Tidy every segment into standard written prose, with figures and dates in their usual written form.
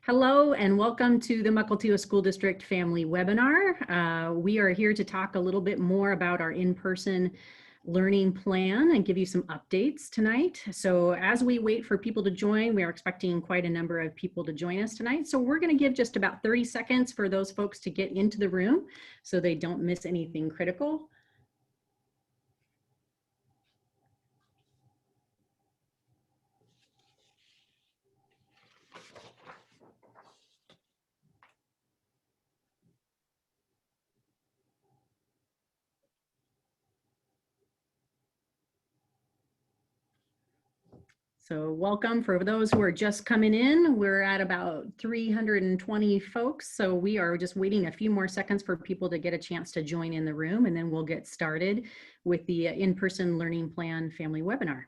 Hello and welcome to the Mukilteo School District Family Webinar. We are here to talk a little bit more about our in-person learning plan and give you some updates tonight. So as we wait for people to join, we are expecting quite a number of people to join us tonight. So we're going to give just about 30 seconds for those folks to get into the room so they don't miss anything critical. So welcome for those who are just coming in. We're at about 320 folks. So we are just waiting a few more seconds for people to get a chance to join in the room, and then we'll get started with the in-person learning plan family webinar.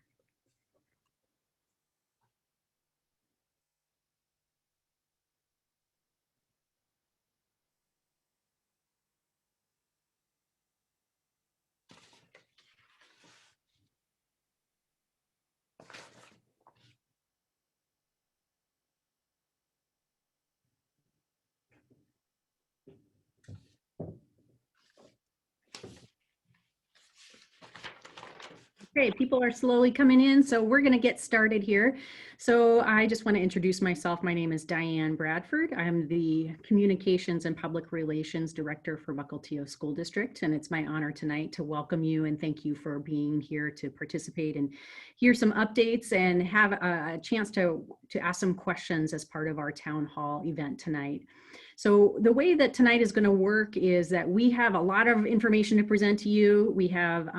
Okay, people are slowly coming in, so we're going to get started here. So I just want to introduce myself. My name is Diane Bradford. I'm the Communications and Public Relations Director for Mukilteo School District, and it's my honor tonight to welcome you and thank you for being here to participate and hear some updates and have a chance to ask some questions as part of our town hall event tonight. So the way that tonight is going to work is that we have a lot of information to present to you. We have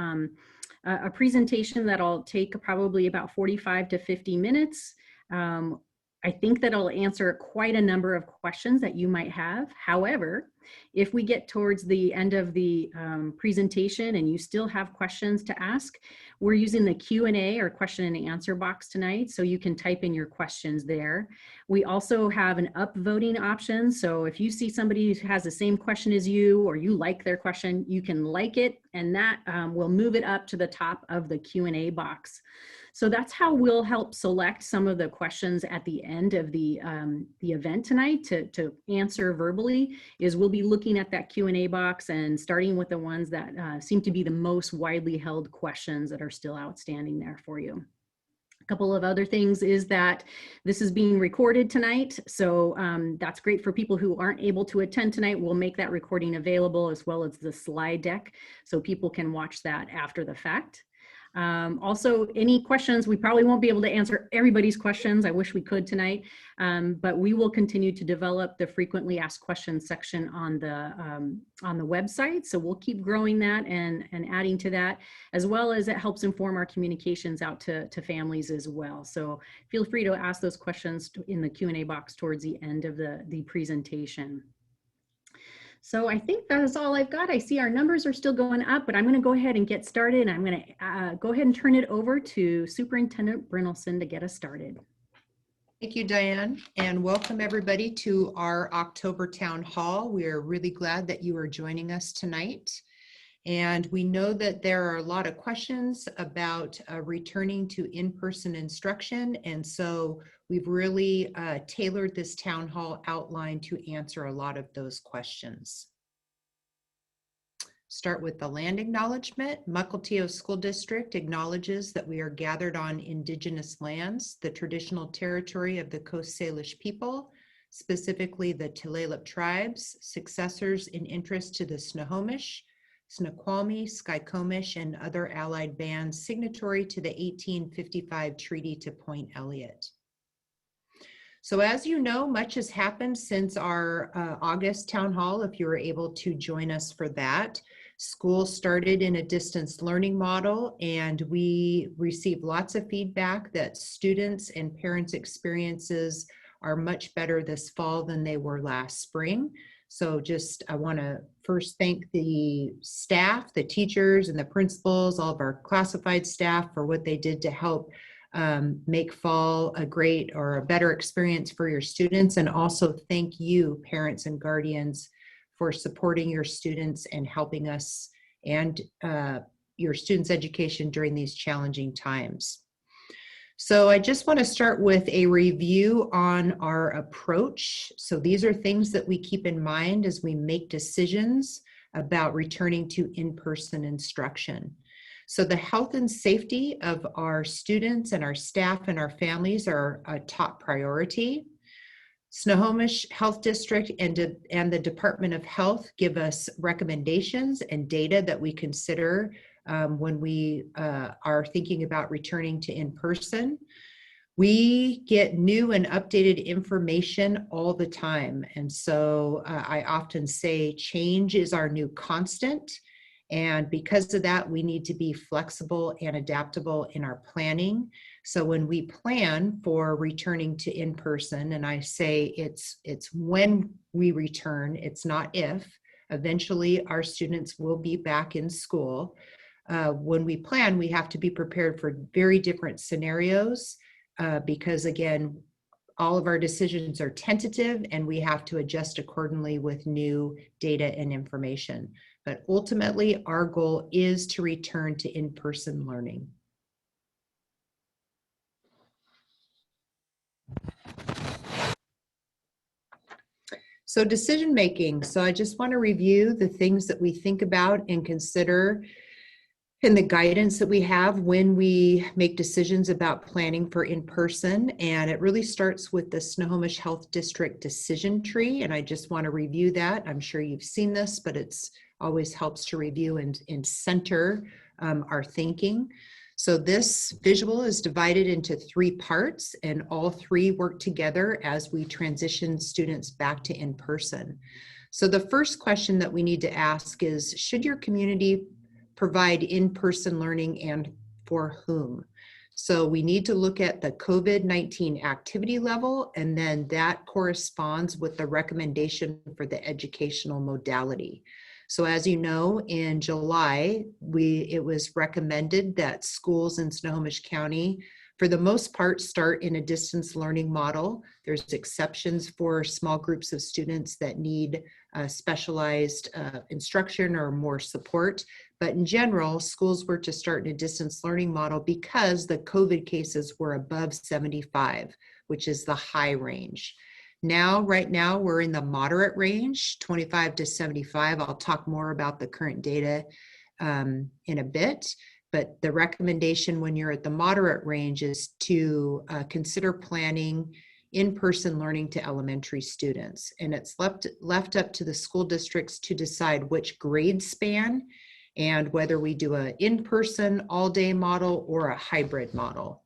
a presentation that'll take probably about 45 to 50 minutes. I think that it'll answer quite a number of questions that you might have. However, if we get towards the end of the presentation and you still have questions to ask, we're using the Q&A or question and answer box tonight, so you can type in your questions there. We also have an upvoting option, so if you see somebody who has the same question as you or you like their question, you can like it, and that will move it up to the top of the Q&A box. So that's how we'll help select some of the questions at the end of the event tonight to answer verbally. Is we'll be looking at that Q&A box and starting with the ones that seem to be the most widely held questions that are still outstanding there for you. A couple of other things is that this is being recorded tonight, so that's great for people who aren't able to attend tonight. We'll make that recording available as well as the slide deck so people can watch that after the fact. Also, any questions, we probably won't be able to answer everybody's questions. I wish we could tonight, but we will continue to develop the frequently asked questions section on the website. So we'll keep growing that and adding to that, as well as it helps inform our communications out to families as well. So feel free to ask those questions in the Q&A box towards the end of the presentation. So I think that is all I've got. I see our numbers are still going up, but I'm going to go ahead and get started. I'm going to go ahead and turn it over to Superintendent Brynildson to get us started. Thank you, Diane, and welcome everybody to our October Town Hall. We are really glad that you are joining us tonight. And we know that there are a lot of questions about returning to in-person instruction. And so we've really tailored this town hall outline to answer a lot of those questions. Start with the land acknowledgement. Mukilteo School District acknowledges that we are gathered on Indigenous lands, the traditional territory of the Coast Salish people, specifically the Tulalip tribes, successors in interest to the Snohomish, Snoqualmie, Skykomish, and other allied bands signatory to the 1855 Treaty to Point Elliott. So as you know, much has happened since our August town hall, if you were able to join us for that. School started in a distance learning model, and we received lots of feedback that students and parents' experiences are much better this fall than they were last spring. So I want to first thank the staff, the teachers and the principals, all of our classified staff for what they did to help make fall a great or a better experience for your students. And also thank you, parents and guardians, for supporting your students and helping us and your students' education during these challenging times. So I just want to start with a review on our approach. So these are things that we keep in mind as we make decisions about returning to in-person instruction. So the health and safety of our students and our staff and our families are a top priority. Snohomish Health District and the Department of Health give us recommendations and data that we consider when we are thinking about returning to in-person. We get new and updated information all the time. And so I often say change is our new constant. And because of that, we need to be flexible and adaptable in our planning. So when we plan for returning to in-person, and I say it's when we return, it's not if, eventually our students will be back in school. When we plan, we have to be prepared for very different scenarios because again, all of our decisions are tentative and we have to adjust accordingly with new data and information. But ultimately, our goal is to return to in-person learning. So decision making. So I just want to review the things that we think about and consider and the guidance that we have when we make decisions about planning for in-person. And it really starts with the Snohomish Health District decision tree. And I just want to review that. I'm sure you've seen this, but it's always helps to review and center our thinking. So this visual is divided into 3 parts, and all 3 work together as we transition students back to in-person. So the first question that we need to ask is, should your community provide in-person learning and for whom? So we need to look at the COVID-19 activity level, and then that corresponds with the recommendation for the educational modality. So as you know, in July, it was recommended that schools in Snohomish County, for the most part, start in a distance learning model. There's exceptions for small groups of students that need specialized instruction or more support. But in general, schools were to start in a distance learning model because the COVID cases were above 75, which is the high range. Right now, we're in the moderate range, 25 to 75. I'll talk more about the current data in a bit. But the recommendation when you're at the moderate range is to consider planning in-person learning to elementary students. And it's left up to the school districts to decide which grade span and whether we do an in-person all-day model or a hybrid model.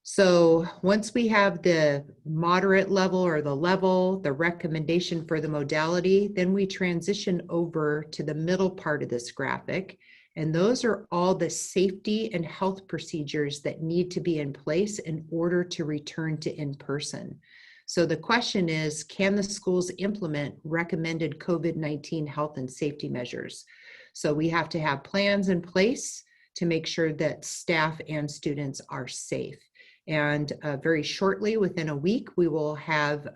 So once we have the moderate level or the recommendation for the modality, then we transition over to the middle part of this graphic. And those are all the safety and health procedures that need to be in place in order to return to in-person. So the question is, can the schools implement recommended COVID-19 health and safety measures? So we have to have plans in place to make sure that staff and students are safe. And very shortly, within a week, we will have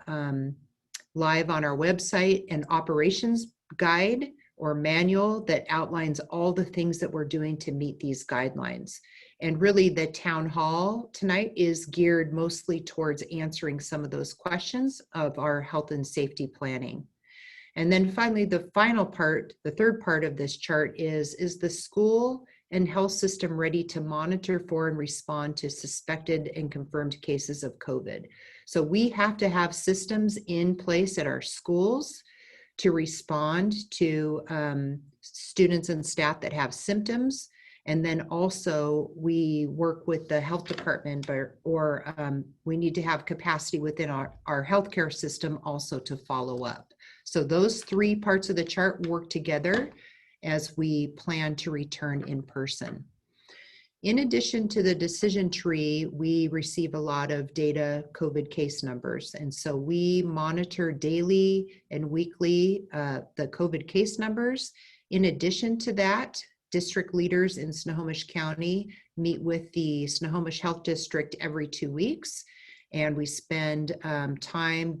live on our website an operations guide or manual that outlines all the things that we're doing to meet these guidelines. And really the town hall tonight is geared mostly towards answering some of those questions of our health and safety planning. And then finally, the final part, the third part of this chart is the school and health system ready to monitor for and respond to suspected and confirmed cases of COVID? So we have to have systems in place at our schools to respond to students and staff that have symptoms. And then also we work with the health department or we need to have capacity within our healthcare system also to follow up. So those 3 parts of the chart work together as we plan to return in person. In addition to the decision tree, we receive a lot of data COVID case numbers. And so we monitor daily and weekly the COVID case numbers. In addition to that, district leaders in Snohomish County meet with the Snohomish Health District every 2 weeks. And we spend time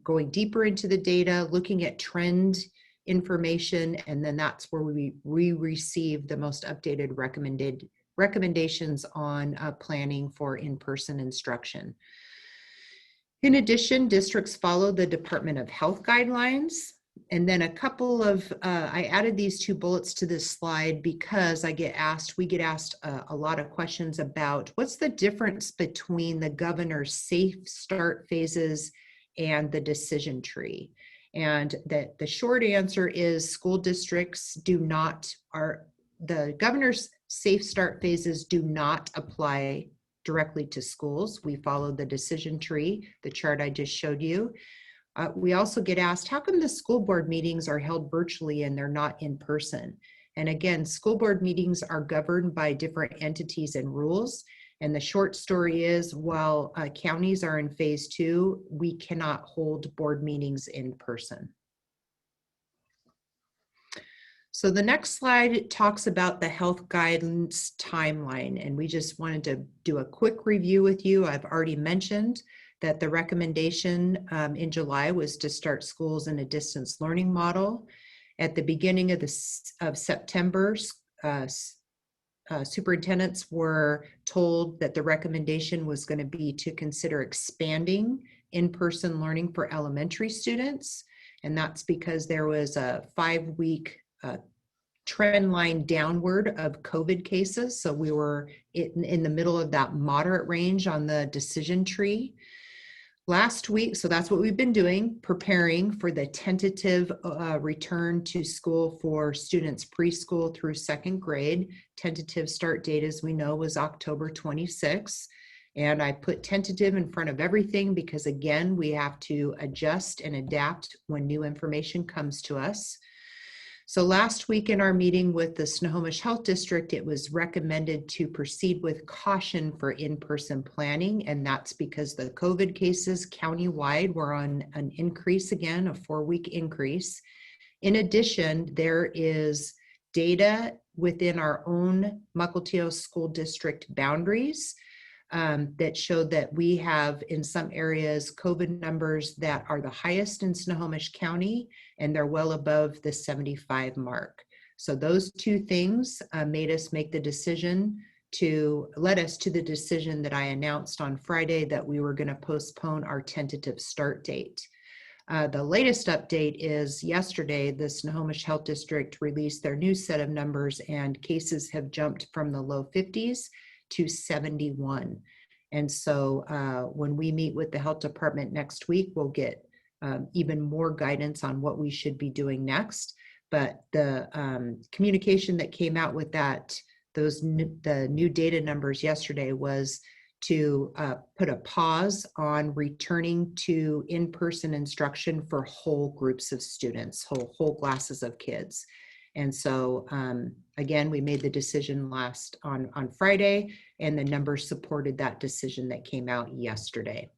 going deeper into the data, looking at trend information, and then that's where we receive the most updated recommendations on planning for in-person instruction. In addition, districts follow the Department of Health guidelines. And then a couple of, I added these 2 bullets to this slide because we get asked a lot of questions about what's the difference between the governor's safe start phases and the decision tree. And that the short answer is school districts the governor's safe start phases do not apply directly to schools. We follow the decision tree, the chart I just showed you. We also get asked, how come the school board meetings are held virtually and they're not in person? And again, school board meetings are governed by different entities and rules. And the short story is, while counties are in phase 2, we cannot hold board meetings in person. So the next slide talks about the health guidance timeline. And we just wanted to do a quick review with you. I've already mentioned that the recommendation in July was to start schools in a distance learning model. At the beginning of September, superintendents were told that the recommendation was going to be to consider expanding in-person learning for elementary students. And that's because there was a 5-week trend line downward of COVID cases. So we were in the middle of that moderate range on the decision tree. Last week, so that's what we've been doing, preparing for the tentative return to school for students preschool through 2nd grade. Tentative start date, as we know, was October 26th. And I put tentative in front of everything because, again, we have to adjust and adapt when new information comes to us. So last week in our meeting with the Snohomish Health District, it was recommended to proceed with caution for in-person planning, and that's because the COVID cases countywide were on an increase again, a 4-week increase. In addition, there is data within our own Mukilteo School District boundaries that showed that we have in some areas COVID numbers that are the highest in Snohomish County, and they're well above the 75 mark. So those 2 things made us make the decision led us to the decision that I announced on Friday that we were going to postpone our tentative start date. The latest update is yesterday, the Snohomish Health District released their new set of numbers, and cases have jumped from the low 50s to 71. And so when we meet with the health department next week, we'll get even more guidance on what we should be doing next. But the communication that came out with the new data numbers yesterday was to put a pause on returning to in-person instruction for whole groups of students, whole classes of kids. And so, again, we made the decision on Friday, and the numbers supported that decision that came out yesterday.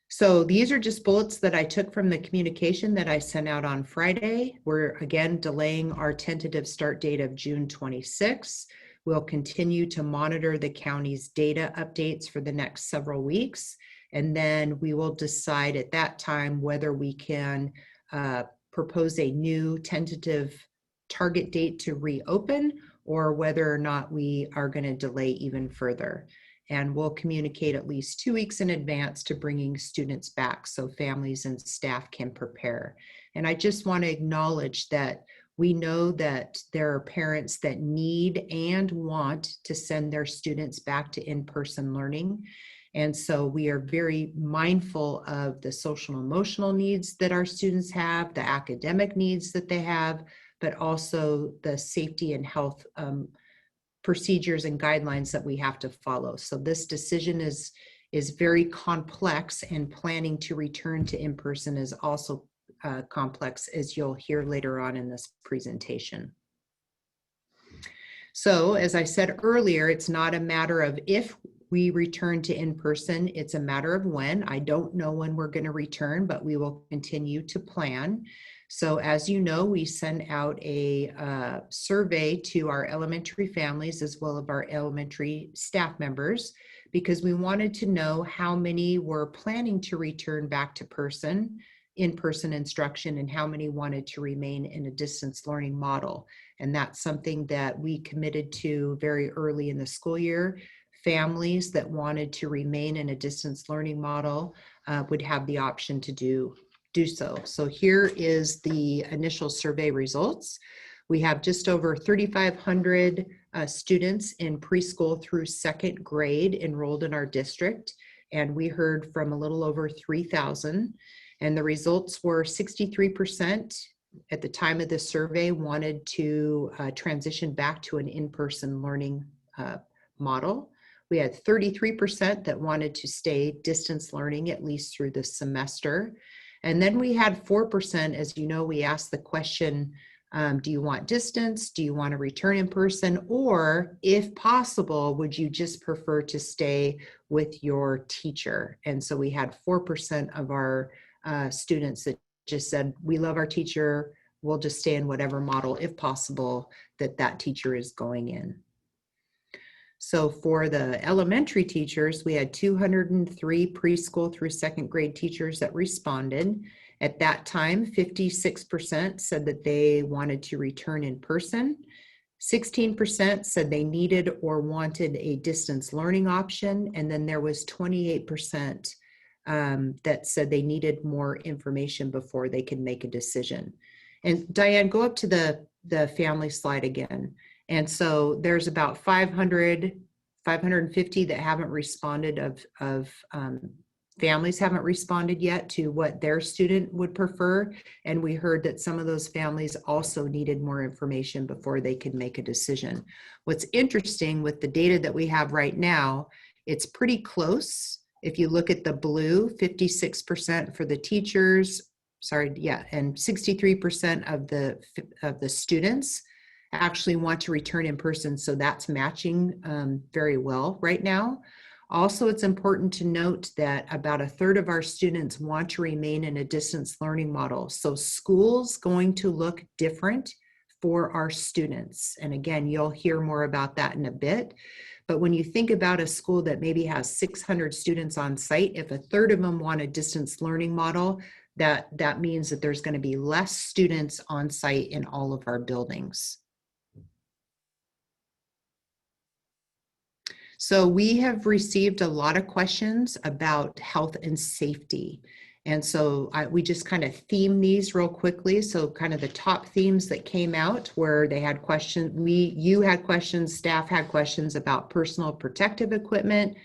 So these are just bullets that I took from the communication that I sent out on Friday. We're, again, delaying our tentative start date of June 26th. We'll continue to monitor the county's data updates for the next several weeks, and then we will decide at that time whether we can propose a new tentative target date to reopen, or whether or not we are going to delay even further. And we'll communicate at least 2 weeks in advance to bringing students back so families and staff can prepare. And I just want to acknowledge that we know that there are parents that need and want to send their students back to in-person learning. And so we are very mindful of the social and emotional needs that our students have, the academic needs that they have, but also the safety and health procedures and guidelines that we have to follow. So this decision is very complex, and planning to return to in-person is also complex, as you'll hear later on in this presentation. So as I said earlier, it's not a matter of if we return to in-person, it's a matter of when. I don't know when we're going to return, but we will continue to plan. So as you know, we sent out a survey to our elementary families as well as our elementary staff members, because we wanted to know how many were planning to return back to person in-person instruction and how many wanted to remain in a distance learning model. And that's something that we committed to very early in the school year. Families that wanted to remain in a distance learning model would have the option to do so. So here is the initial survey results. We have just over 3,500 students in preschool through second grade enrolled in our district, and we heard from a little over 3,000. And the results were 63% at the time of the survey wanted to transition back to an in-person learning model. We had 33% that wanted to stay distance learning at least through the semester. And then we had 4%, as you know, we asked the question, do you want distance? Do you want to return in person? Or if possible, would you just prefer to stay with your teacher? And so we had 4% of our students that just said, we love our teacher, we'll just stay in whatever model, if possible, that teacher is going in. So for the elementary teachers, we had 203 preschool through second grade teachers that responded. At that time, 56% said that they wanted to return in person. 16% said they needed or wanted a distance learning option. And then there was 28% that said they needed more information before they could make a decision. And Diane, go up to the family slide again. And so there's about 550 that haven't responded of families haven't responded yet to what their student would prefer. And we heard that some of those families also needed more information before they could make a decision. What's interesting with the data that we have right now, it's pretty close. If you look at the blue, 56% for the teachers, and 63% of the students actually want to return in person. So that's matching very well right now. Also, it's important to note that about a third of our students want to remain in a distance learning model. So school's going to look different for our students. And again, you'll hear more about that in a bit. But when you think about a school that maybe has 600 students on site, if a third of them want a distance learning model, that means that there's going to be less students on site in all of our buildings. So we have received a lot of questions about health and safety. And so we just kind of theme these real quickly. So kind of the top themes that came out where they had questions, you had questions, staff had questions about personal protective equipment,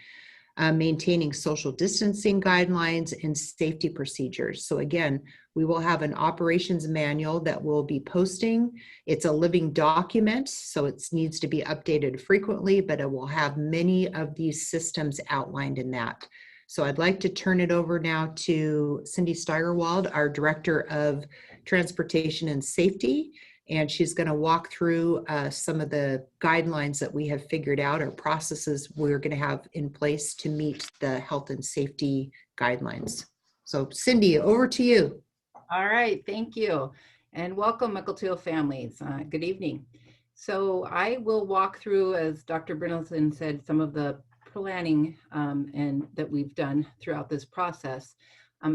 maintaining social distancing guidelines, and safety procedures. So again, we will have an operations manual that we'll be posting. It's a living document, so it needs to be updated frequently, but it will have many of these systems outlined in that. So I'd like to turn it over now to Cindy Steigerwald, our Director of Transportation and Safety, and she's going to walk through some of the guidelines that we have figured out or processes we're going to have in place to meet the health and safety guidelines. So Cindy, over to you. All right, thank you. And welcome, Mukilteo families. Good evening. So I will walk through, as Dr. Brynildson said, some of the planning and that we've done throughout this process.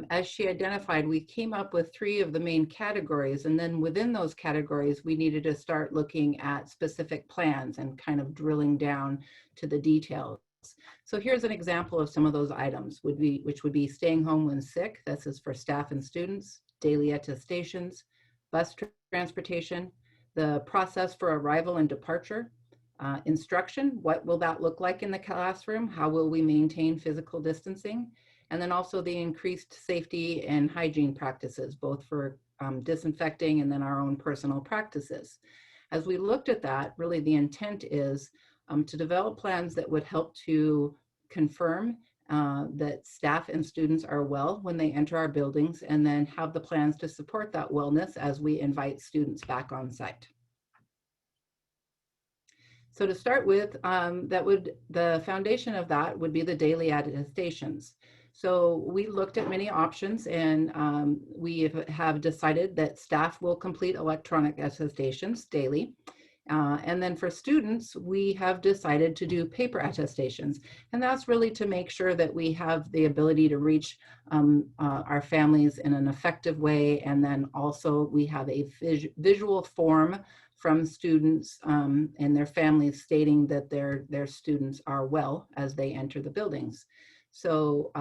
As she identified, we came up with 3 of the main categories, and then within those categories, we needed to start looking at specific plans and kind of drilling down to the details. So here's an example of some of those items, which would be staying home when sick. This is for staff and students, daily attestations, bus transportation, the process for arrival and departure, instruction, what will that look like in the classroom? How will we maintain physical distancing? And then also the increased safety and hygiene practices, both for disinfecting and then our own personal practices. As we looked at that, really the intent is to develop plans that would help to confirm that staff and students are well when they enter our buildings, and then have the plans to support that wellness as we invite students back on site. So to start with, the foundation of that would be the daily attestations. So we looked at many options, and we have decided that staff will complete electronic attestations daily. And then for students, we have decided to do paper attestations. And that's really to make sure that we have the ability to reach our families in an effective way. And then also we have a visual form from students and their families stating that their students are well as they enter the buildings. So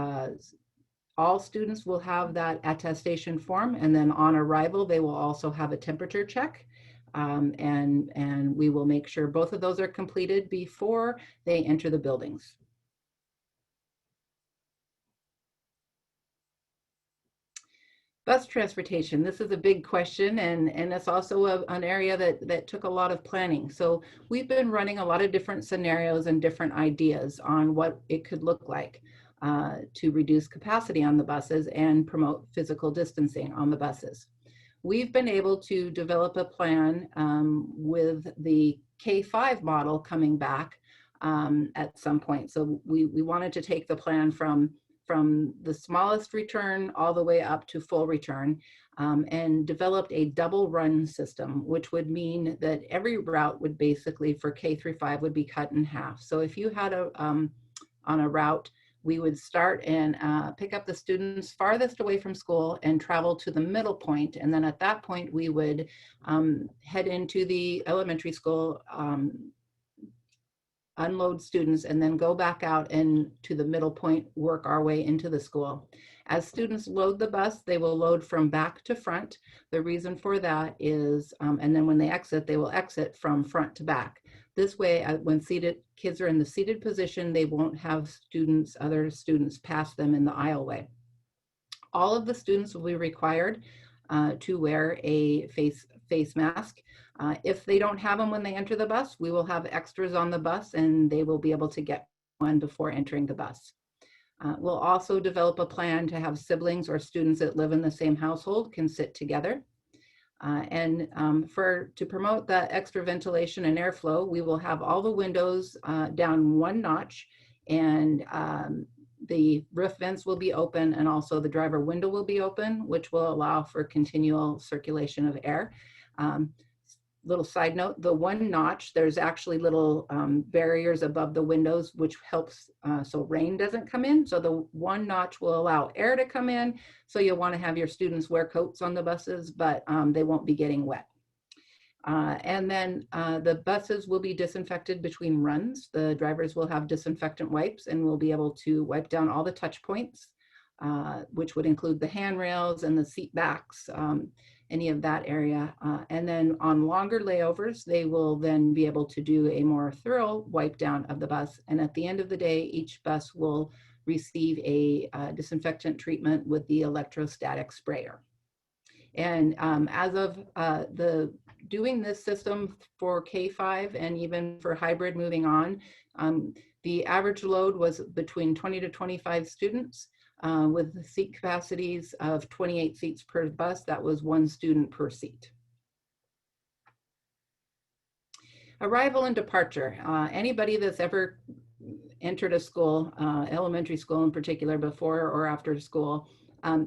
all students will have that attestation form, and then on arrival, they will also have a temperature check. And we will make sure both of those are completed before they enter the buildings. Bus transportation, this is a big question, and it's also an area that took a lot of planning. So we've been running a lot of different scenarios and different ideas on what it could look like to reduce capacity on the buses and promote physical distancing on the buses. We've been able to develop a plan with the K-5 model coming back at some point. So we wanted to take the plan from the smallest return all the way up to full return and developed a double run system, which would mean that every route would basically for K-5 would be cut in half. So if you had on a route, we would start and pick up the students farthest away from school and travel to the middle point. And then at that point, we would head into the elementary school, unload students, and then go back out and to the middle point, work our way into the school. As students load the bus, they will load from back to front. The reason for that is, and then when they exit, they will exit from front to back. This way, when kids are in the seated position, they won't have other students pass them in the aisleway. All of the students will be required to wear a face mask. If they don't have them when they enter the bus, we will have extras on the bus and they will be able to get one before entering the bus. We'll also develop a plan to have siblings or students that live in the same household can sit together. To promote the extra ventilation and airflow, we will have all the windows down one notch, and the roof vents will be open, and also the driver window will be open, which will allow for continual circulation of air. Little side note, the one notch, there's actually little barriers above the windows, which helps so rain doesn't come in. So the one notch will allow air to come in. So you'll want to have your students wear coats on the buses, but they won't be getting wet. And then the buses will be disinfected between runs. The drivers will have disinfectant wipes and will be able to wipe down all the touch points, which would include the handrails and the seat backs, any of that area. And then on longer layovers, they will then be able to do a more thorough wipe down of the bus. And at the end of the day, each bus will receive a disinfectant treatment with the electrostatic sprayer. And as of doing this system for K-5 and even for hybrid moving on, the average load was between 20 to 25 students. With the seat capacities of 28 seats per bus, that was one student per seat. Arrival and departure. Anybody that's ever entered a school, elementary school in particular, before or after school,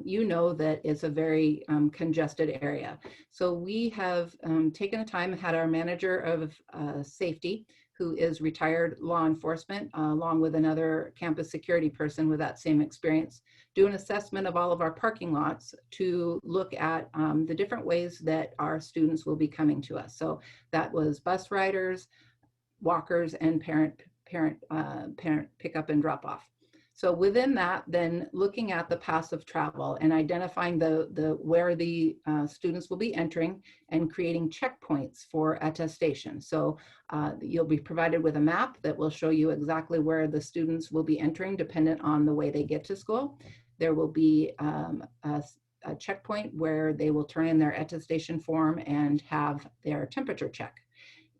you know that it's a very congested area. So we have taken the time, had our manager of safety, who is retired law enforcement, along with another campus security person with that same experience, do an assessment of all of our parking lots to look at the different ways that our students will be coming to us. So that was bus riders, walkers, and parent pickup and drop off. So within that, then looking at the passive travel and identifying where the students will be entering and creating checkpoints for attestation. So you'll be provided with a map that will show you exactly where the students will be entering dependent on the way they get to school. There will be a checkpoint where they will turn in their attestation form and have their temperature check.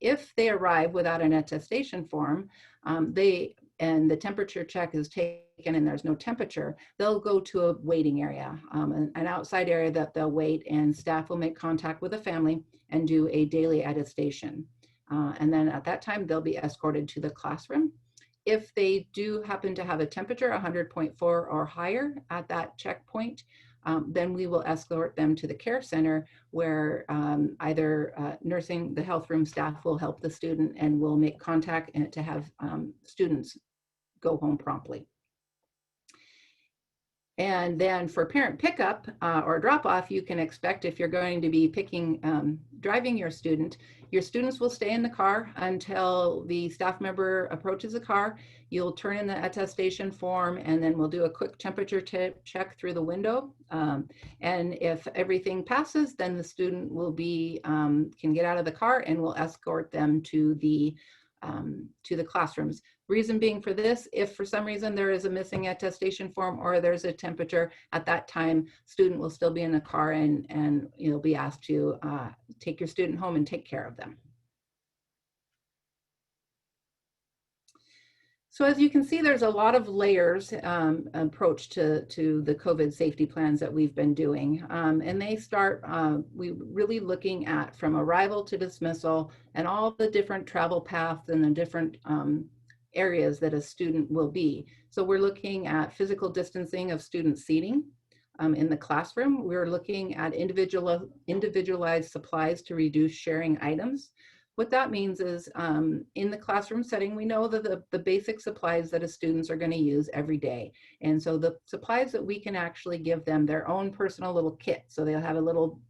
If they arrive without an attestation form, and the temperature check is taken and there's no temperature, they'll go to a waiting area, an outside area that they'll wait, and staff will make contact with the family and do a daily attestation. And then at that time, they'll be escorted to the classroom. If they do happen to have a temperature 100.4 or higher at that checkpoint, then we will escort them to the care center where either nursing, the health room staff will help the student and will make contact and to have students go home promptly. And then for parent pickup or drop off, you can expect if you're going to be driving your students will stay in the car until the staff member approaches the car. You'll turn in the attestation form and then we'll do a quick temperature check through the window. And if everything passes, then the student will can get out of the car and we'll escort them to the classrooms. Reason being for this, if for some reason there is a missing attestation form or there's a temperature, at that time, student will still be in the car and you'll be asked to take your student home and take care of them. So as you can see, there's a lot of layers approach to the COVID safety plans that we've been doing. And they start, we really looking at from arrival to dismissal and all the different travel paths and the different areas that a student will be. So we're looking at physical distancing of student seating in the classroom. We're looking at individualized supplies to reduce sharing items. What that means is in the classroom setting, we know that the basic supplies that students are going to use every day. And so the supplies that we can actually give them their own personal little kit. So they'll have a little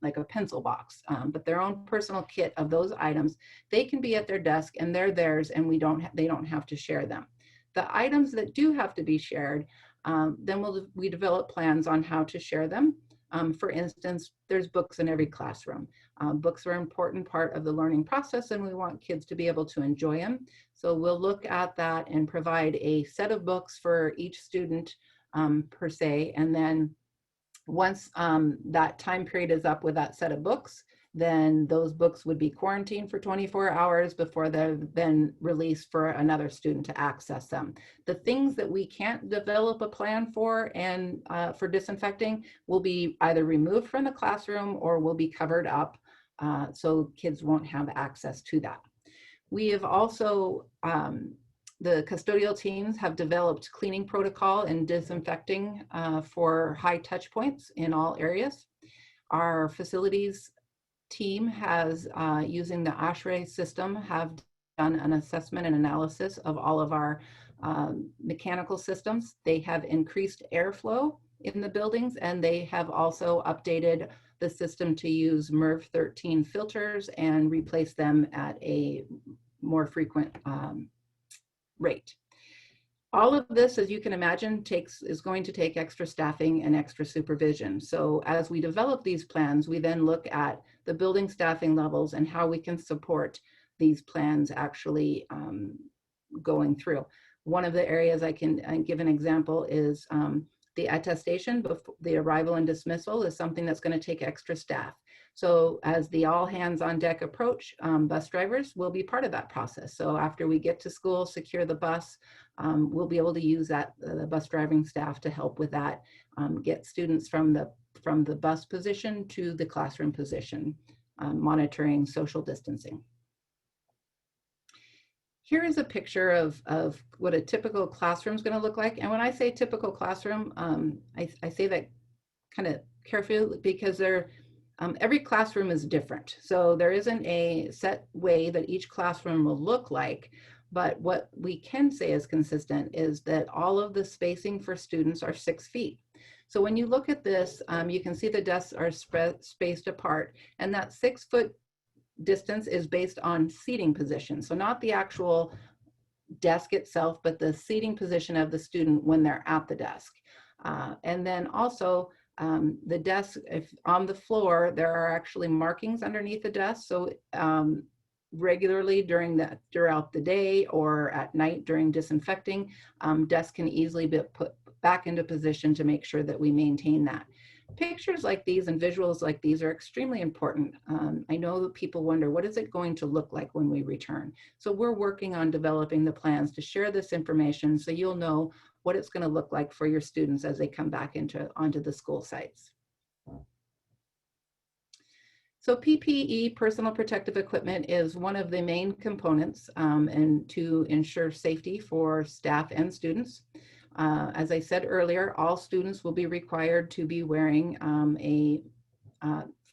like a pencil box, but their own personal kit of those items. They can be at their desk and they're theirs and they don't have to share them. The items that do have to be shared, then we develop plans on how to share them. For instance, there's books in every classroom. Books are an important part of the learning process and we want kids to be able to enjoy them. So we'll look at that and provide a set of books for each student per se. And then once that time period is up with that set of books, then those books would be quarantined for 24 hours before they're then released for another student to access them. The things that we can't develop a plan for and for disinfecting will be either removed from the classroom or will be covered up so kids won't have access to that. We have also, the custodial teams have developed cleaning protocol and disinfecting for high touch points in all areas. Our facilities team has, using the ASHRAE system, have done an assessment and analysis of all of our mechanical systems. They have increased airflow in the buildings and they have also updated the system to use MERV 13 filters and replace them at a more frequent rate. All of this, as you can imagine, is going to take extra staffing and extra supervision. So as we develop these plans, we then look at the building staffing levels and how we can support these plans actually going through. One of the areas I can give an example is the attestation before the arrival and dismissal is something that's going to take extra staff. So as the all hands on deck approach, bus drivers will be part of that process. So after we get to school, secure the bus, we'll be able to use that the bus driving staff to help with that, get students from the bus position to the classroom position, monitoring social distancing. Here is a picture of what a typical classroom is going to look like. And when I say typical classroom, I say that kind of carefully because every classroom is different. So there isn't a set way that each classroom will look like, but what we can say is consistent is that all of the spacing for students are 6 feet. So when you look at this, you can see the desks are spaced apart, and that 6 foot distance is based on seating position. So not the actual desk itself, but the seating position of the student when they're at the desk. And then also the desk, if on the floor, there are actually markings underneath the desk. So regularly throughout the day or at night during disinfecting, desks can easily be put back into position to make sure that we maintain that. Pictures like these and visuals like these are extremely important. I know that people wonder, what is it going to look like when we return? So we're working on developing the plans to share this information so you'll know what it's going to look like for your students as they come back onto the school sites. So PPE, personal protective equipment, is one of the main components and to ensure safety for staff and students. As I said earlier, all students will be required to be wearing a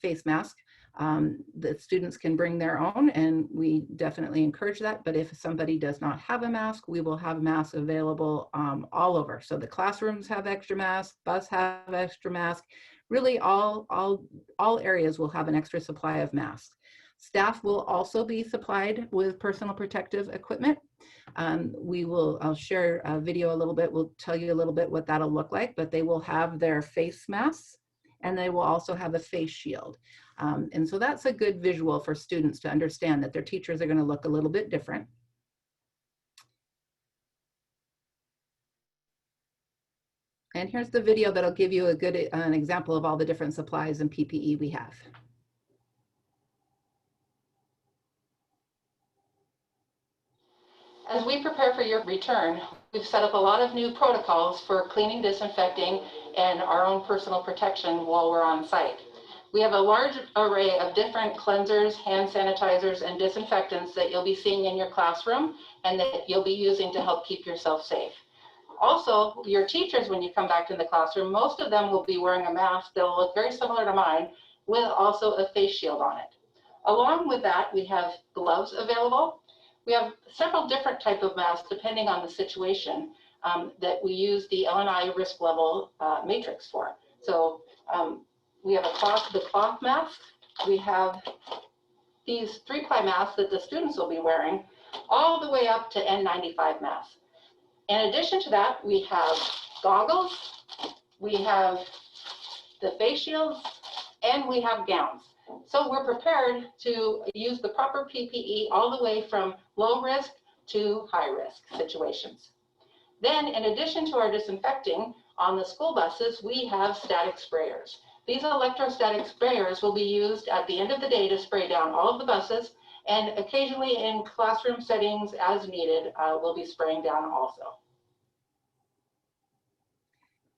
face mask. The students can bring their own, and we definitely encourage that. But if somebody does not have a mask, we will have masks available all over. So the classrooms have extra masks, bus have extra masks. Really, all areas will have an extra supply of masks. Staff will also be supplied with personal protective equipment. I'll share a video a little bit. We'll tell you a little bit what that'll look like, but they will have their face masks, and they will also have a face shield. And so that's a good visual for students to understand that their teachers are going to look a little bit different. And here's the video that'll give you an example of all the different supplies and PPE we have. As we prepare for your return, we've set up a lot of new protocols for cleaning, disinfecting, and our own personal protection while we're on site. We have a large array of different cleansers, hand sanitizers, and disinfectants that you'll be seeing in your classroom and that you'll be using to help keep yourself safe. Also, your teachers, when you come back to the classroom, most of them will be wearing a mask that will look very similar to mine with also a face shield on it. Along with that, we have gloves available. We have several different types of masks depending on the situation that we use the LNI risk level matrix for. So we have the cloth mask. We have these 3-ply masks that the students will be wearing all the way up to N95 masks. In addition to that, we have goggles, we have the face shields, and we have gowns. So we're prepared to use the proper PPE all the way from low risk to high risk situations. Then in addition to our disinfecting, on the school buses, we have static sprayers. These electrostatic sprayers will be used at the end of the day to spray down all of the buses, and occasionally in classroom settings as needed, we'll be spraying down also.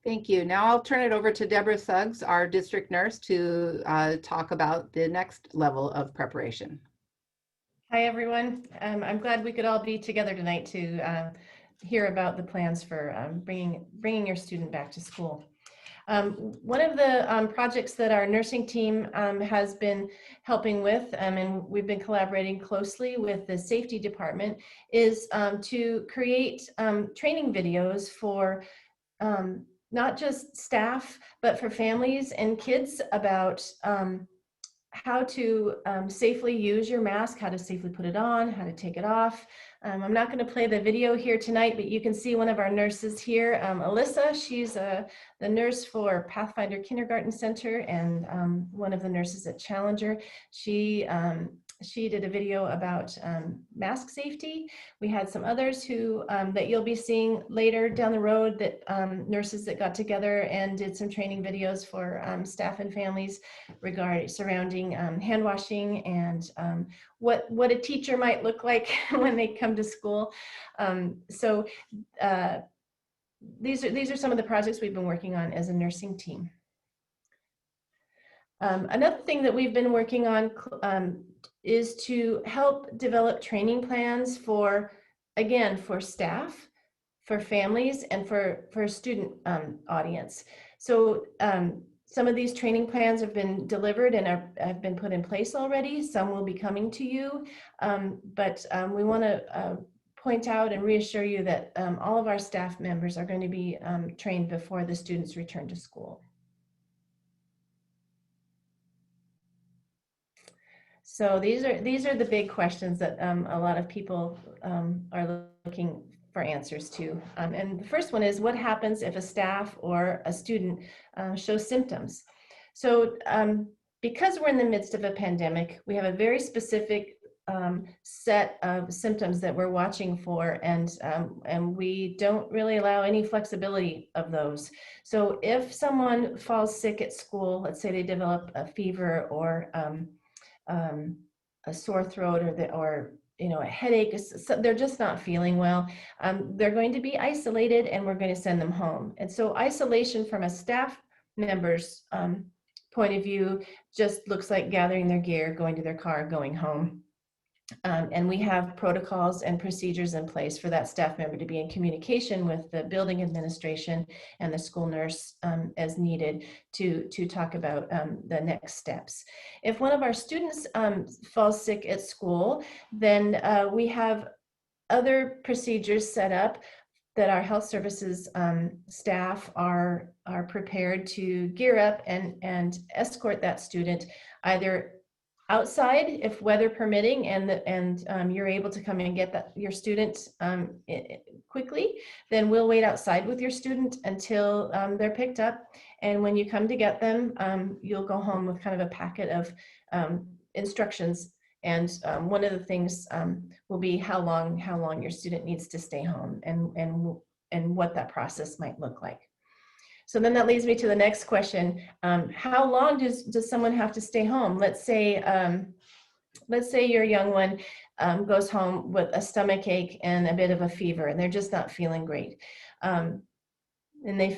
Thank you. Now I'll turn it over to Deborah Suggs, our district nurse, to talk about the next level of preparation. Hi, everyone. I'm glad we could all be together tonight to hear about the plans for bringing your student back to school. One of the projects that our nursing team has been helping with, and we've been collaborating closely with the safety department, is to create training videos for not just staff, but for families and kids about how to safely use your mask, how to safely put it on, how to take it off. I'm not going to play the video here tonight, but you can see one of our nurses here, Alyssa. She's the nurse for Pathfinder Kindergarten Center and one of the nurses at Challenger. She did a video about mask safety. We had some others who that you'll be seeing later down the road, that nurses that got together and did some training videos for staff and families surrounding hand washing and what a teacher might look like when they come to school. These are some of the projects we've been working on as a nursing team. Another thing that we've been working on is to help develop training plans for staff, for families, and for student audience. So some of these training plans have been delivered and have been put in place already. Some will be coming to you, but we want to point out and reassure you that all of our staff members are going to be trained before the students return to school. So these are the big questions that a lot of people are looking for answers to. And the first one is, what happens if a staff or a student shows symptoms? So because we're in the midst of a pandemic, we have a very specific set of symptoms that we're watching for, and we don't really allow any flexibility of those. So if someone falls sick at school, let's say they develop a fever or a sore throat or a headache, so they're just not feeling well, they're going to be isolated and we're going to send them home. And so isolation from a staff member's point of view just looks like gathering their gear, going to their car, going home. And we have protocols and procedures in place for that staff member to be in communication with the building administration and the school nurse as needed to talk about the next steps. If one of our students falls sick at school, then we have other procedures set up that our health services staff are prepared to gear up and escort that student either outside if weather permitting and you're able to come and get your student quickly, then we'll wait outside with your student until they're picked up. And when you come to get them, you'll go home with kind of a packet of instructions. And one of the things will be how long your student needs to stay home and what that process might look like. So then that leads me to the next question. How long does someone have to stay home? Let's say your young one goes home with a stomach ache and a bit of a fever, and they're just not feeling great. And they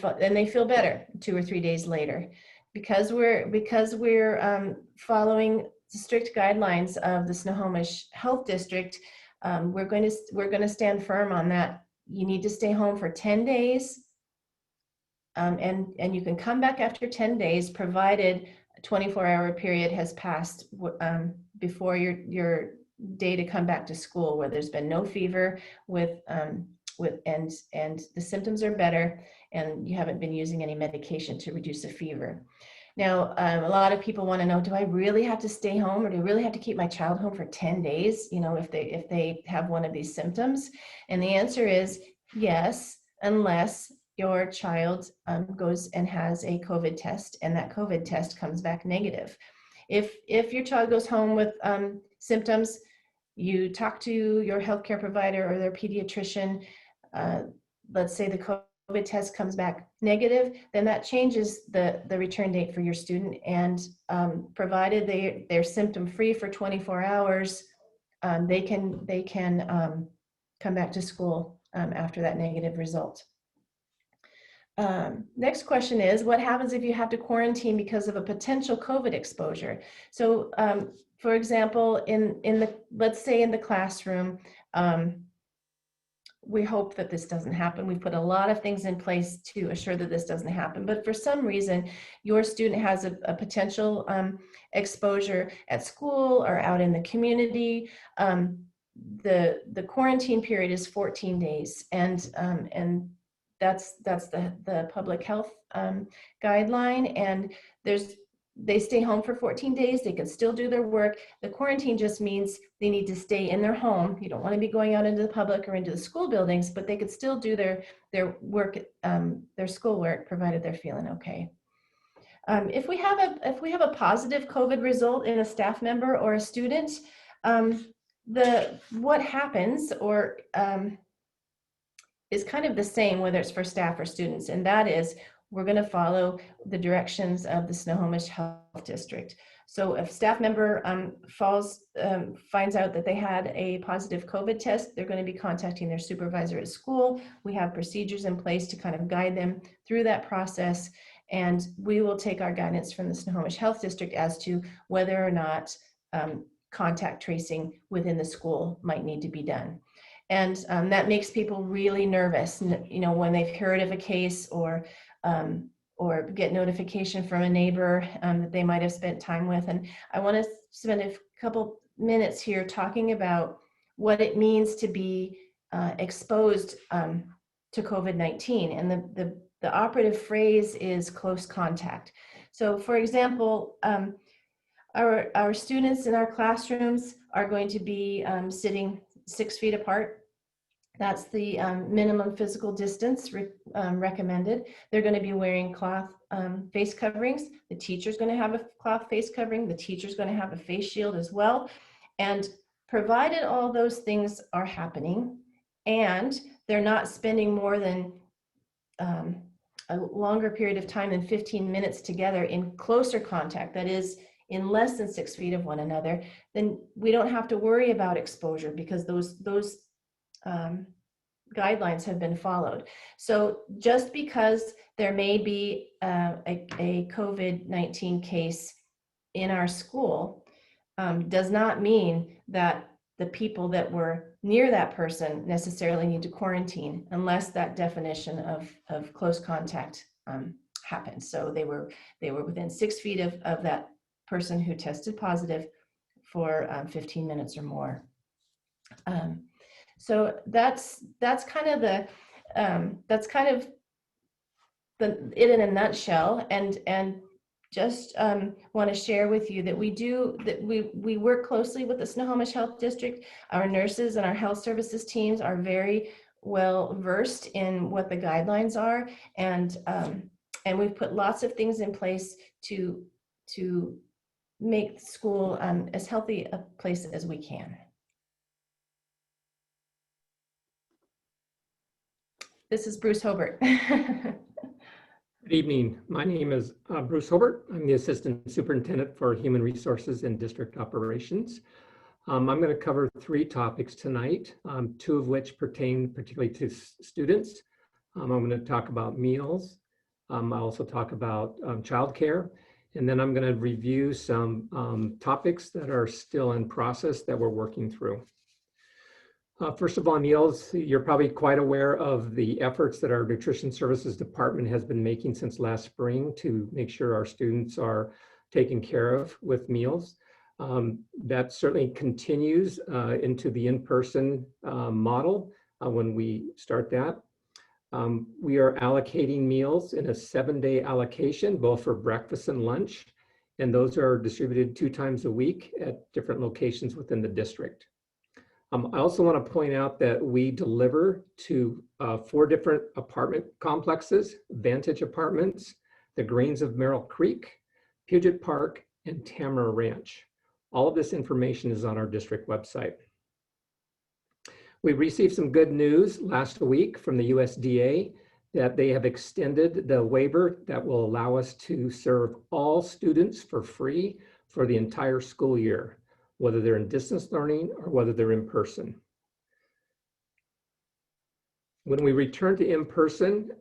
feel better 2 or 3 days later. Because we're following the strict guidelines of the Snohomish Health District, we're going to stand firm on that. You need to stay home for 10 days. And you can come back after 10 days, provided a 24-hour period has passed before your day to come back to school, where there's been no fever and the symptoms are better, and you haven't been using any medication to reduce the fever. Now, a lot of people want to know, do I really have to stay home, or do I really have to keep my child home for 10 days, if they have one of these symptoms? And the answer is yes, unless your child goes and has a COVID test, and that COVID test comes back negative. If your child goes home with symptoms, you talk to your healthcare provider or their pediatrician. Let's say the COVID test comes back negative, then that changes the return date for your student. And provided they're symptom free for 24 hours, they can come back to school after that negative result. Next question is, what happens if you have to quarantine because of a potential COVID exposure? So, for example, let's say in the classroom, we hope that this doesn't happen. We've put a lot of things in place to assure that this doesn't happen. But for some reason, your student has a potential exposure at school or out in the community. The quarantine period is 14 days, and that's the public health guideline, and they stay home for 14 days. They can still do their work. The quarantine just means they need to stay in their home. You don't want to be going out into the public or into the school buildings, but they could still do their work, their school work, provided they're feeling okay. If we have a positive COVID result in a staff member or a student, what happens is kind of the same, whether it's for staff or students, and that is we're going to follow the directions of the Snohomish Health District. So if staff member finds out that they had a positive COVID test, they're going to be contacting their supervisor at school. We have procedures in place to kind of guide them through that process, and we will take our guidance from the Snohomish Health District as to whether or not contact tracing within the school might need to be done. And that makes people really nervous, when they've heard of a case or get notification from a neighbor that they might have spent time with. And I want to spend a couple minutes here talking about what it means to be exposed to COVID-19. And the operative phrase is close contact. So for example, our students in our classrooms are going to be sitting 6 feet apart. That's the minimum physical distance recommended. They're going to be wearing cloth face coverings. The teacher's going to have a cloth face covering. The teacher's going to have a face shield as well. And provided all those things are happening and they're not spending more than a longer period of time than 15 minutes together in closer contact, that is in less than 6 feet of one another, then we don't have to worry about exposure because those guidelines have been followed. So just because there may be a COVID-19 case in our school does not mean that the people that were near that person necessarily need to quarantine unless that definition of close contact happened. So they were within 6 feet of that person who tested positive for 15 minutes or more. So that's kind of the it in a nutshell, and just want to share with you that we work closely with the Snohomish Health District. Our nurses and our health services teams are very well versed in what the guidelines are, and we've put lots of things in place to make school as healthy a place as we can. This is Bruce Hobart. Good evening. My name is Bruce Hobart. I'm the Assistant Superintendent for Human Resources and District Operations. I'm going to cover 3 topics tonight, 2 of which pertain particularly to students. I'm going to talk about meals. I'll also talk about childcare, and then I'm going to review some topics that are still in process that we're working through. First of all, meals, you're probably quite aware of the efforts that our Nutrition Services Department has been making since last spring to make sure our students are taken care of with meals. That certainly continues into the in-person model when we start that. We are allocating meals in a 7-day allocation, both for breakfast and lunch, and those are distributed 2 times a week at different locations within the district. I also want to point out that we deliver to 4 different apartment complexes: Vantage Apartments, the Greens of Merrill Creek, Puget Park, and Tamara Ranch. All of this information is on our district website. We received some good news last week from the USDA that they have extended the waiver that will allow us to serve all students for free for the entire school year, whether they're in distance learning or whether they're in person. When we return to in-person,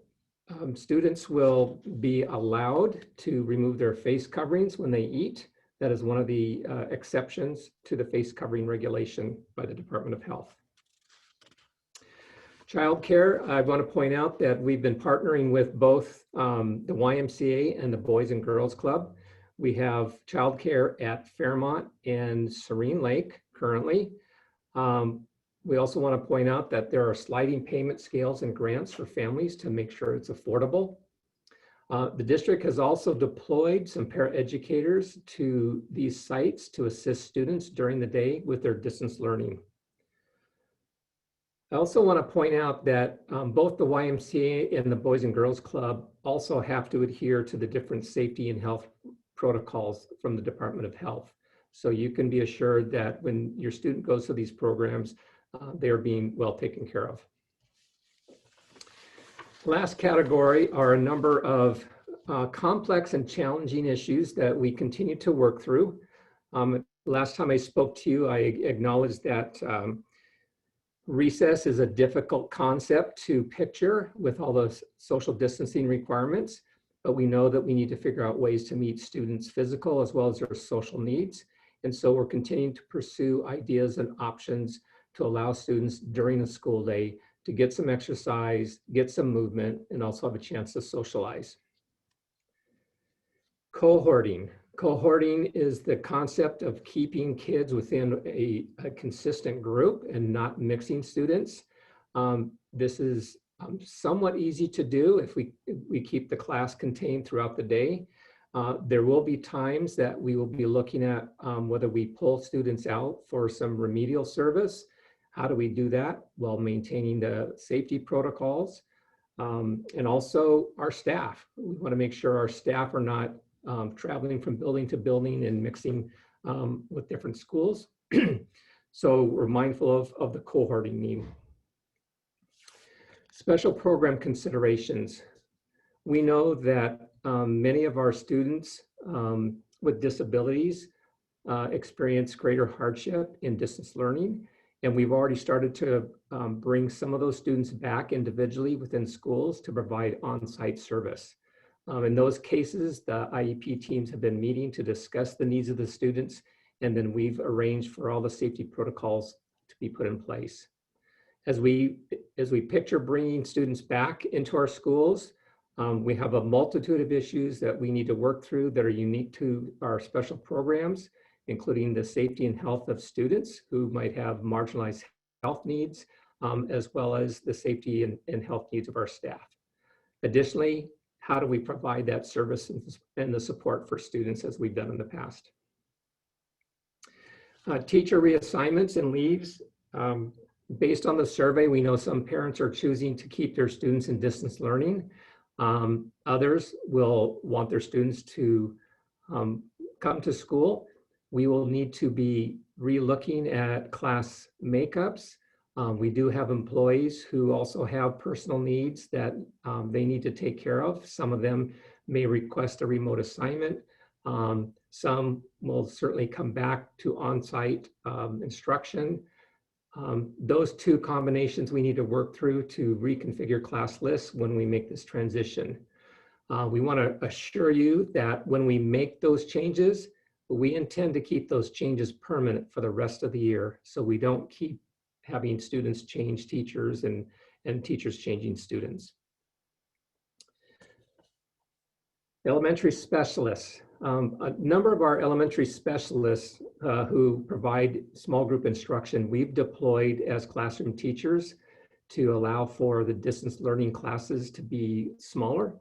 students will be allowed to remove their face coverings when they eat. That is one of the exceptions to the face covering regulation by the Department of Health. Childcare, I want to point out that we've been partnering with both the YMCA and the Boys and Girls Club. We have childcare at Fairmont and Serene Lake currently. We also want to point out that there are sliding payment scales and grants for families to make sure it's affordable. The district has also deployed some paraeducators to these sites to assist students during the day with their distance learning. I also want to point out that both the YMCA and the Boys and Girls Club also have to adhere to the different safety and health protocols from the Department of Health. So you can be assured that when your student goes to these programs, they are being well taken care of. Last category are a number of complex and challenging issues that we continue to work through. Last time I spoke to you, I acknowledged that recess is a difficult concept to picture with all the social distancing requirements. But we know that we need to figure out ways to meet students' physical as well as their social needs. And so we're continuing to pursue ideas and options to allow students during the school day to get some exercise, get some movement, and also have a chance to socialize. Cohorting. Cohorting is the concept of keeping kids within a consistent group and not mixing students. This is somewhat easy to do if we keep the class contained throughout the day. There will be times that we will be looking at whether we pull students out for some remedial service. How do we do that while maintaining the safety protocols? And also our staff. We want to make sure our staff are not traveling from building to building and mixing with different schools. So we're mindful of the cohorting need. Special program considerations. We know that many of our students with disabilities experience greater hardship in distance learning, and we've already started to bring some of those students back individually within schools to provide on-site service. In those cases, the IEP teams have been meeting to discuss the needs of the students, and then we've arranged for all the safety protocols be put in place. As we picture bringing students back into our schools, we have a multitude of issues that we need to work through that are unique to our special programs, including the safety and health of students who might have marginalized health needs, as well as the safety and health needs of our staff. Additionally, how do we provide that service and the support for students as we've done in the past? Teacher reassignments and leaves. Based on the survey, we know some parents are choosing to keep their students in distance learning. Others will want their students to come to school. We will need to be re-looking at class makeups. We do have employees who also have personal needs that they need to take care of. Some of them may request a remote assignment. Some will certainly come back to on-site instruction. Those two combinations we need to work through to reconfigure class lists when we make this transition. We want to assure you that when we make those changes, we intend to keep those changes permanent for the rest of the year, so we don't keep having students change teachers and teachers changing students. Elementary specialists. A number of our elementary specialists who provide small group instruction, we've deployed as classroom teachers to allow for the distance learning classes to be smaller.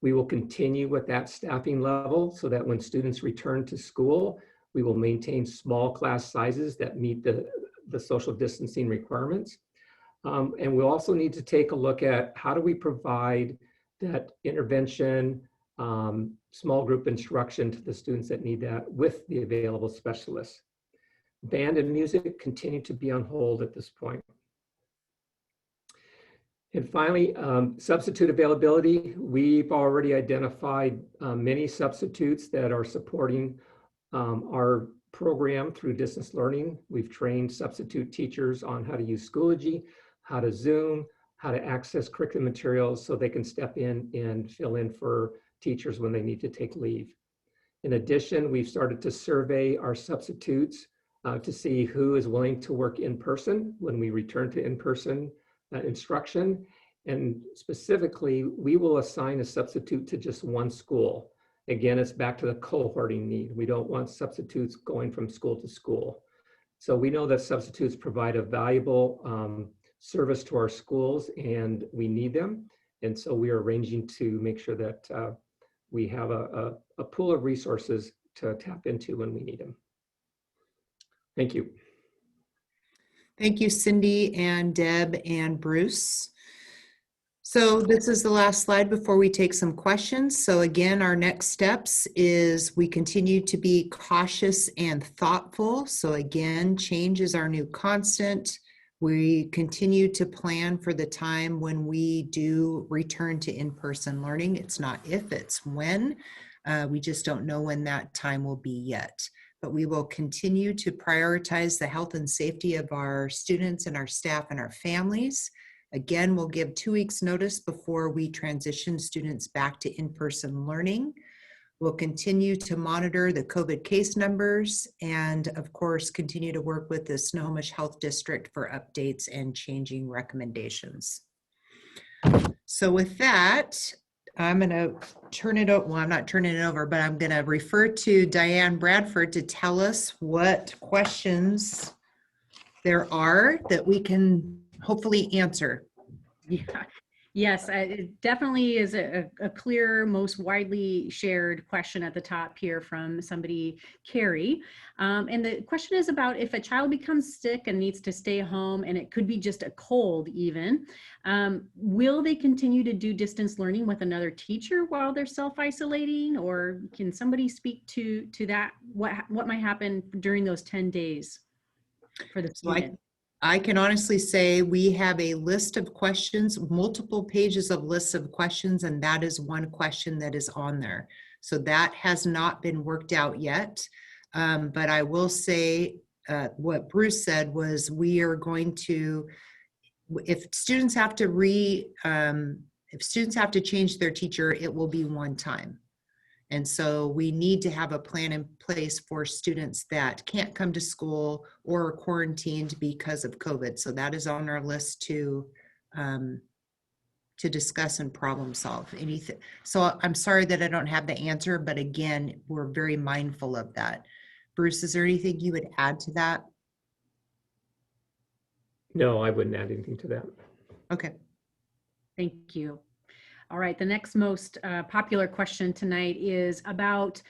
We will continue with that staffing level so that when students return to school, we will maintain small class sizes that meet the social distancing requirements. And we'll also need to take a look at how do we provide that intervention, small group instruction to the students that need that with the available specialists. Band and music continue to be on hold at this point. And finally, substitute availability. We've already identified many substitutes that are supporting our program through distance learning. We've trained substitute teachers on how to use Schoology, how to Zoom, how to access curriculum materials so they can step in and fill in for teachers when they need to take leave. In addition, we've started to survey our substitutes to see who is willing to work in person when we return to in-person instruction. And specifically, we will assign a substitute to just one school. Again, it's back to the cohorting need. We don't want substitutes going from school to school. So we know that substitutes provide a valuable service to our schools and we need them. And so we are arranging to make sure that we have a pool of resources to tap into when we need them. Thank you. Thank you, Cindy and Deb and Bruce. So this is the last slide before we take some questions. So again, our next steps is we continue to be cautious and thoughtful. So again, change is our new constant. We continue to plan for the time when we do return to in-person learning. It's not if, it's when. We just don't know when that time will be yet. But we will continue to prioritize the health and safety of our students and our staff and our families. Again, we'll give 2 weeks notice before we transition students back to in-person learning. We'll continue to monitor the COVID case numbers and of course, continue to work with the Snohomish Health District for updates and changing recommendations. So with that, I'm gonna turn it over, well, I'm not turning it over, but I'm gonna refer to Diane Bradford to tell us what questions there are that we can hopefully answer. Yeah. Yes, it definitely is a clear, most widely shared question at the top here from somebody, Carrie. And the question is about if a child becomes sick and needs to stay home, and it could be just a cold even, will they continue to do distance learning with another teacher while they're self-isolating? Or can somebody speak to that? What might happen during those 10 days for the student? I can honestly say we have a list of questions, multiple pages of lists of questions, and that is one question that is on there. So that has not been worked out yet. But I will say what Bruce said was we are going to, if students have to change their teacher, it will be one time. And so we need to have a plan in place for students that can't come to school or are quarantined because of COVID. So that is on our list to discuss and problem solve anything. So I'm sorry that I don't have the answer, but again, we're very mindful of that. Bruce, is there anything you would add to that? No, I wouldn't add anything to that. Okay. Thank you. All right, the next most popular question tonight is about,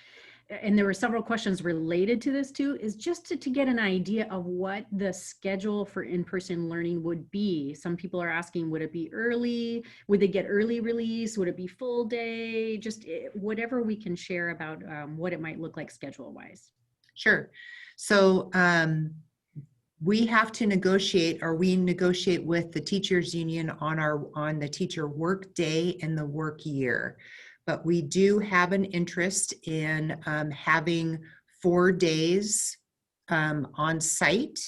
and there were several questions related to this too, is just to get an idea of what the schedule for in-person learning would be. Some people are asking, would it be early? Would they get early release? Would it be full day? Just whatever we can share about what it might look like schedule-wise. Sure. So we have to negotiate, or we negotiate with the teachers union on the teacher work day and the work year. But we do have an interest in having 4 days on site.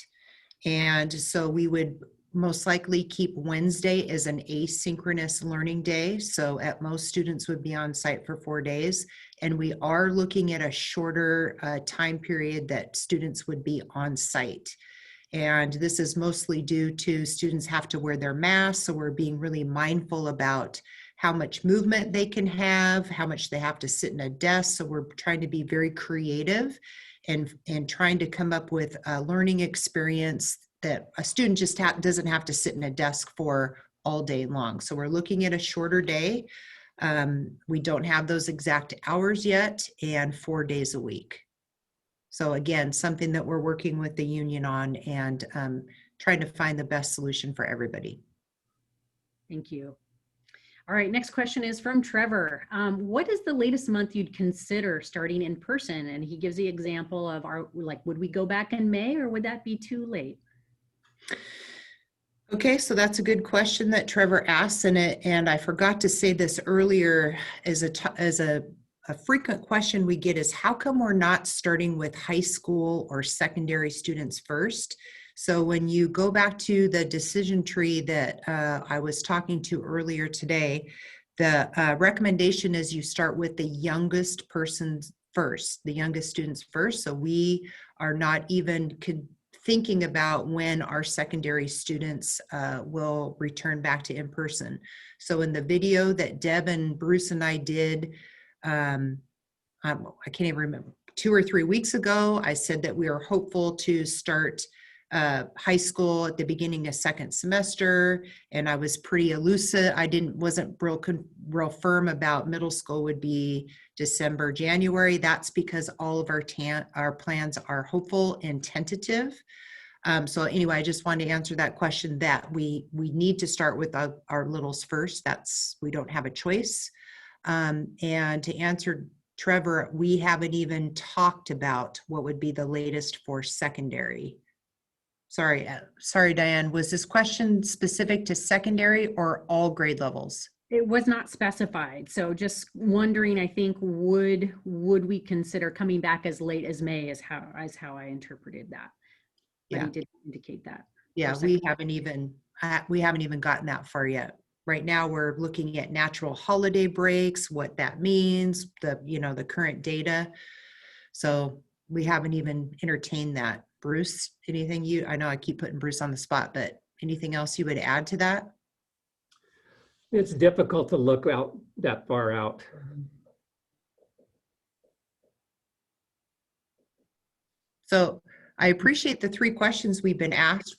And so we would most likely keep Wednesday as an asynchronous learning day. So at most, students would be on site for 4 days. And we are looking at a shorter time period that students would be on site. And this is mostly due to students have to wear their masks. So we're being really mindful about how much movement they can have, how much they have to sit in a desk. So we're trying to be very creative and trying to come up with a learning experience that a student just doesn't have to sit in a desk for all day long. So we're looking at a shorter day. We don't have those exact hours yet, and 4 days a week. So again, something that we're working with the union on and trying to find the best solution for everybody. Thank you. All right, next question is from Trevor. What is the latest month you'd consider starting in person? And he gives the example of would we go back in May, or would that be too late? Okay, so that's a good question that Trevor asked, and I forgot to say this earlier. As a frequent question we get is, how come we're not starting with high school or secondary students first? So when you go back to the decision tree that I was talking to earlier today, the recommendation is you start with the youngest persons first, the youngest students first. So we are not even thinking about when our secondary students will return back to in-person. So in the video that Deb and Bruce and I did, I can't even remember, 2 or 3 weeks ago, I said that we are hopeful to start high school at the beginning of second semester, and I was pretty elusive. Wasn't real firm about middle school would be December, January. That's because all of our plans are hopeful and tentative. So anyway, I just wanted to answer that question, that we need to start with our littles first. We don't have a choice. And to answer Trevor, we haven't even talked about what would be the latest for secondary. Sorry, Diane, was this question specific to secondary or all grade levels? It was not specified. So just wondering, I think, would we consider coming back as late as May is how I interpreted that. But Yeah. he did indicate that. Yeah, we haven't even gotten that far yet. Right now, we're looking at natural holiday breaks, what that means, the current data. So we haven't even entertained that. Bruce, anything I know I keep putting Bruce on the spot, but anything else you would add to that? It's difficult to look out that far out. So I appreciate the 3 questions we've been asked.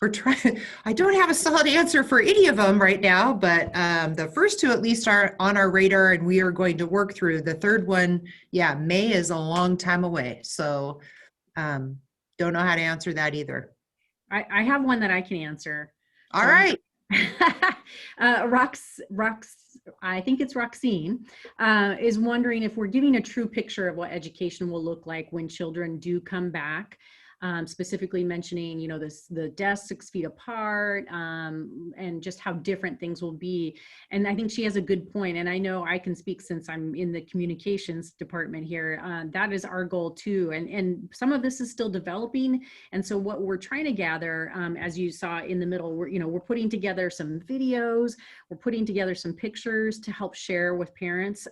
I don't have a solid answer for any of them right now, but the first 2 at least are on our radar and we are going to work through. The third one, yeah, May is a long time away. So don't know how to answer that either. I have one that I can answer. All right. I think it's Roxine, is wondering if we're giving a true picture of what education will look like when children do come back. Specifically mentioning, the desks 6 feet apart, and just how different things will be. And I think she has a good point. And I know I can speak since I'm in the communications department here. That is our goal too. And some of this is still developing. And so what we're trying to gather, as you saw in the middle, we're putting together some videos, we're putting together some pictures to help share with parents.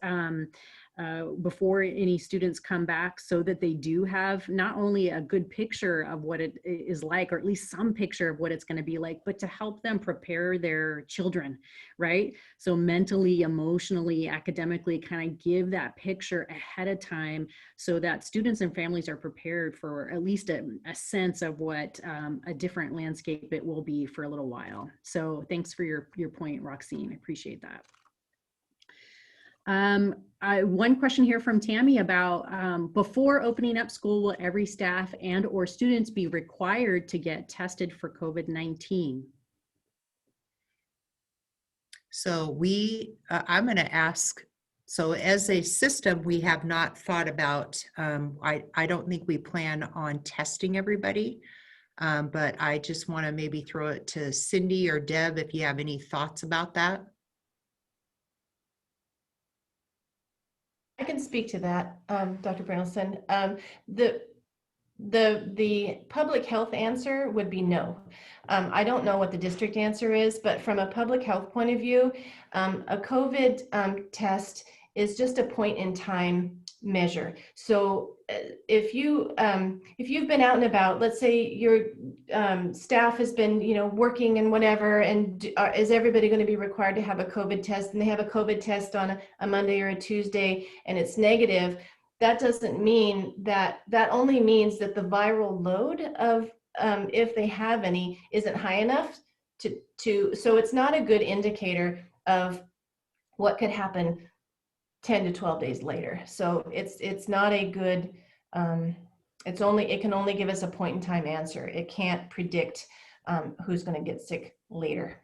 before any students come back, so that they do have not only a good picture of what it is like, or at least some picture of what it's going to be like, but to help them prepare their children, right? So mentally, emotionally, academically, kind of give that picture ahead of time so that students and families are prepared for at least a sense of what a different landscape it will be for a little while. So thanks for your point, Roxine. I appreciate that. One question here from Tammy about before opening up school, will every staff and or students be required to get tested for COVID-19? So I'm going to ask, so as a system, we have not thought about, I don't think we plan on testing everybody, but I just want to maybe throw it to Cindy or Deb if you have any thoughts about that. I can speak to that, Dr. Brynildson. The public health answer would be no. I don't know what the district answer is, but from a public health point of view, a COVID test is just a point in time measure. So if you've been out and about, let's say your staff has been, working and whatever, and is everybody going to be required to have a COVID test, and they have a COVID test on a Monday or a Tuesday and it's negative, that doesn't mean that only means that the viral load of, if they have any, isn't high enough so it's not a good indicator of what could happen 10 to 12 days later. So it's not a good, it can only give us a point in time answer. It can't predict who's going to get sick later.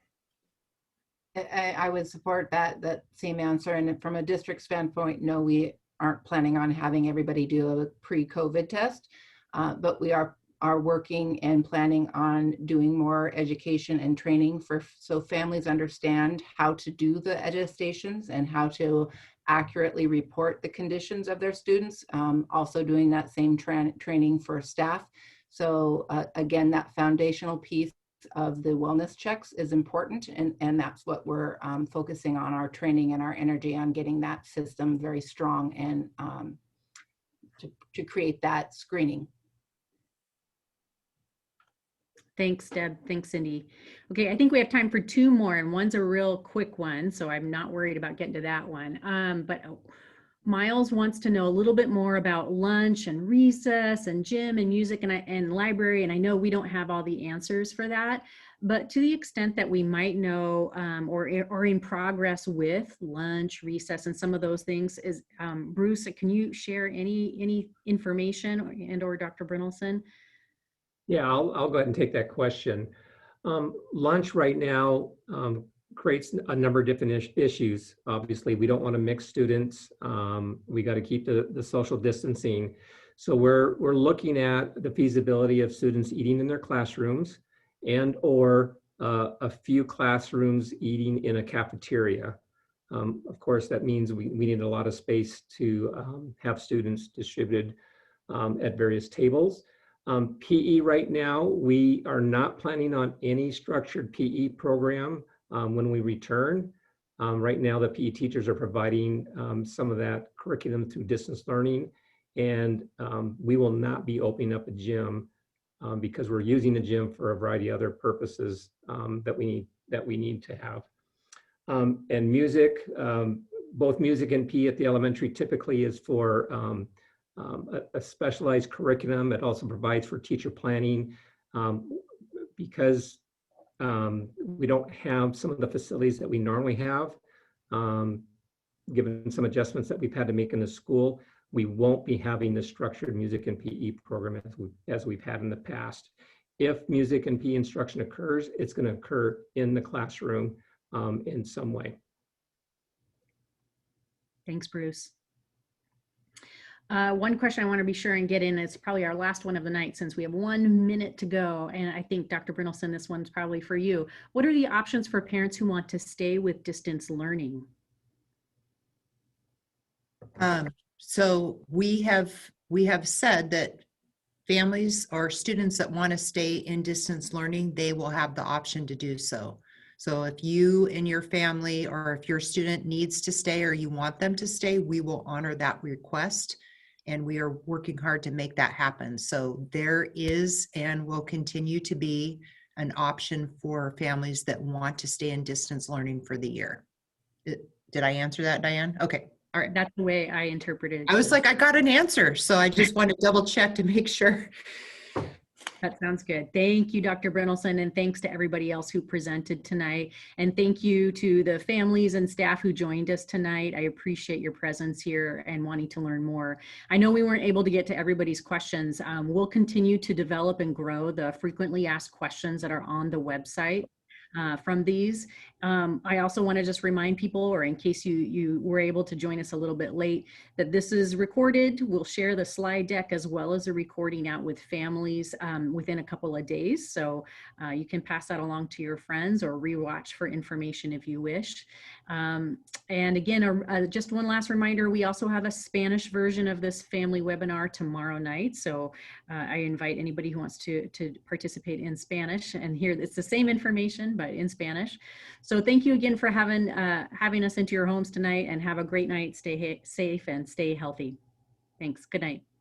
I would support that same answer. And from a district standpoint, no, we aren't planning on having everybody do a pre-COVID test, but we are working and planning on doing more education and training so families understand how to do the attestations and how to accurately report the conditions of their students. Also doing that same training for staff. So again, that foundational piece of the wellness checks is important, and that's what we're focusing on our training and our energy on, getting that system very strong and to create that screening. Thanks, Deb. Thanks, Cindy. Okay, I think we have time for two more, and one's a real quick one, so I'm not worried about getting to that one. Miles wants to know a little bit more about lunch and recess and gym and music and library, and I know we don't have all the answers for that, but to the extent that we might know or are in progress with lunch, recess, and some of those things, is Bruce, can you share any information, and or Dr. Brynildson? Yeah, I'll go ahead and take that question. Lunch right now creates a number of different issues. Obviously, we don't want to mix students. We got to keep the social distancing. So we're looking at the feasibility of students eating in their classrooms, and or a few classrooms eating in a cafeteria. Of course, that means we need a lot of space to have students distributed at various tables. PE right now, we are not planning on any structured PE program when we return. Right now, the PE teachers are providing some of that curriculum through distance learning, and we will not be opening up a gym because we're using the gym for a variety of other purposes that we need to have. And music, both music and PE at the elementary typically is for a specialized curriculum. It also provides for teacher planning because we don't have some of the facilities that we normally have. Given some adjustments that we've had to make in the school, we won't be having the structured music and PE program as we've had in the past. If music and PE instruction occurs, it's going to occur in the classroom in some way. Thanks, Bruce. One question I want to be sure and get in, it's probably our last one of the night since we have 1 minute to go. And I think Dr. Brynildson, this one's probably for you. What are the options for parents who want to stay with distance learning? So we have said that families or students that want to stay in distance learning, they will have the option to do so. So if you and your family, or if your student needs to stay or you want them to stay, we will honor that request. And we are working hard to make that happen. So there is and will continue to be an option for families that want to stay in distance learning for the year. Did I answer that, Diane? Okay. All right. That's the way I interpreted it. I was like, I got an answer. So I just want to double check to make sure. That sounds good. Thank you, Dr. Brynelson, and thanks to everybody else who presented tonight. And thank you to the families and staff who joined us tonight. I appreciate your presence here and wanting to learn more. I know we weren't able to get to everybody's questions. We'll continue to develop and grow the frequently asked questions that are on the website. From these. I also want to just remind people, or in case you were able to join us a little bit late, that this is recorded. We'll share the slide deck as well as a recording out with families within a couple of days. So you can pass that along to your friends or rewatch for information if you wish. And again, just one last reminder, we also have a Spanish version of this family webinar tomorrow night. So I invite anybody who wants to participate in Spanish and hear it's the same information, but in Spanish. So thank you again for having us into your homes tonight, and have a great night. Stay safe and stay healthy. Thanks. Good night.